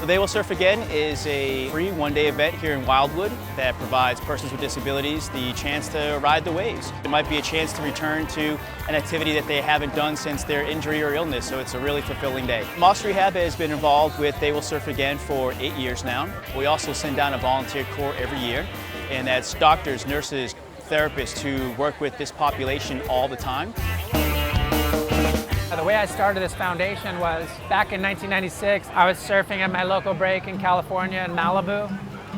They Will Surf Again is a free one-day event here in Wildwood that provides persons with disabilities the chance to ride the waves. It might be a chance to return to an activity that they haven't done since their injury or illness, so it's a really fulfilling day. Moss Rehab has been involved with They Will Surf Again for 8 years now. We also send down a volunteer corps every year, and that's doctors, nurses, therapists who work with this population all the time. The way I started this foundation was back in 1996. I was surfing at my local break in California in Malibu,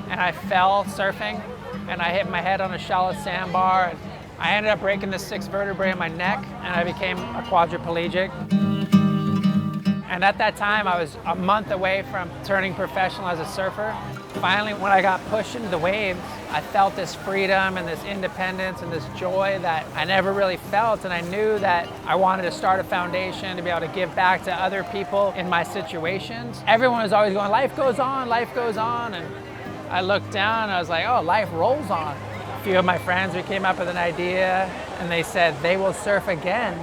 and I fell surfing, and I hit my head on a shallow sandbar, and I ended up breaking the 6th vertebrae in my neck, and I became a quadriplegic. And at that time, I was a month away from turning professional as a surfer. Finally, when I got pushed into the waves, I felt this freedom and this independence and this joy that I never really felt, and I knew that I wanted to start a foundation to be able to give back to other people in my situations. Everyone was always going, life goes on, and I looked down and I was like, oh, life rolls on. A few of my friends, we came up with an idea, and they said, they will surf again.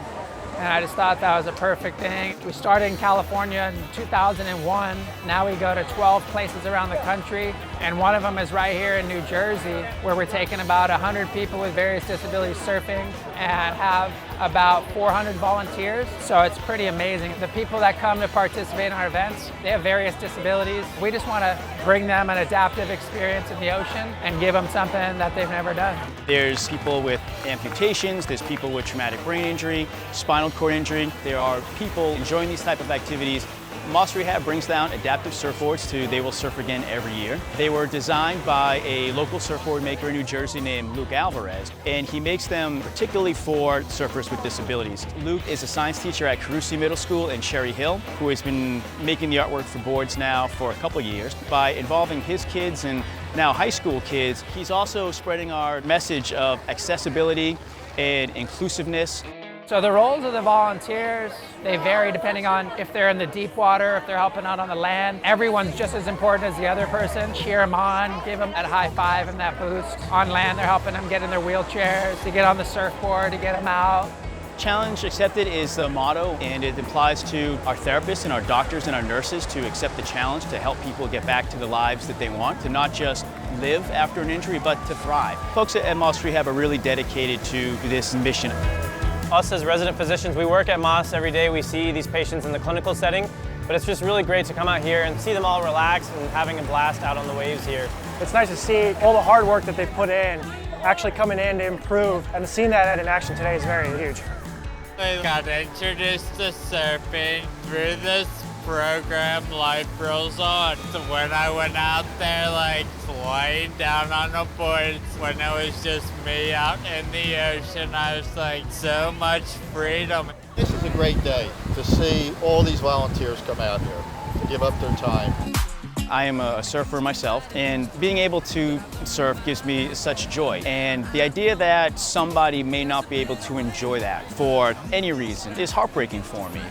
And I just thought that was a perfect thing. We started in California in 2001. Now we go to 12 places around the country. And one of them is right here in New Jersey, where we're taking about 100 people with various disabilities surfing and have about 400 volunteers. So it's pretty amazing. The people that come to participate in our events, they have various disabilities. We just want to bring them an adaptive experience in the ocean and give them something that they've never done. There's people with amputations, there's people with traumatic brain injury, spinal cord injury. There are people enjoying these type of activities. Moss Rehab brings down adaptive surfboards to They Will Surf Again every year. They were designed by a local surfboard maker in New Jersey named Luke Alvarez, and he makes them particularly for surfers with disabilities. Luke is a science teacher at Carusi Middle School in Cherry Hill, who has been making the artwork for boards now for a couple years. By involving his kids and now high school kids, he's also spreading our message of accessibility and inclusiveness. So the roles of the volunteers, they vary depending on if they're in the deep water, if they're helping out on the land. Everyone's just as important as the other person. Cheer them on, give them that high five and that boost. On land, they're helping them get in their wheelchairs, to get on the surfboard, to get them out. Challenge accepted is the motto, and it applies to our therapists and our doctors and our nurses to accept the challenge to help people get back to the lives that they want, to not just live after an injury, but to thrive. Folks at Moss Rehab are really dedicated to this mission. Us as resident physicians, we work at Moss every day. We see these patients in the clinical setting, but it's just really great to come out here and see them all relax and having a blast out on the waves here. It's nice to see all the hard work that they put in actually coming in to improve, and seeing that in action today is very huge. I got introduced to surfing through this program, Life Rolls On. So when I went out there, like flying down on the boards, when it was just me out in the ocean, I was like, so much freedom. This is a great day to see all these volunteers come out here to give up their time. I am a surfer myself, and being able to surf gives me such joy. And the idea that somebody may not be able to enjoy that for any reason is heartbreaking for me.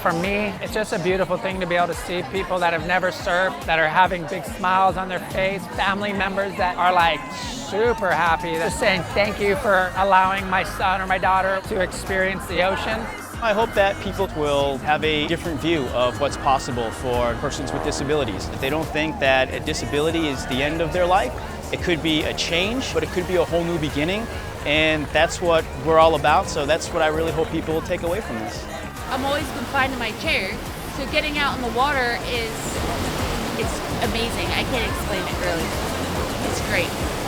For me, it's just a beautiful thing to be able to see people that have never surfed, that are having big smiles on their face, family members that are like super happy, just saying thank you for allowing my son or my daughter to experience the ocean. I hope that people will have a different view of what's possible for persons with disabilities. If they don't think that a disability is the end of their life, it could be a change, but it could be a whole new beginning, and that's what we're all about, so that's what I really hope people will take away from this. I'm always confined in my chair, so getting out in the water it's amazing. I can't explain it really. It's great.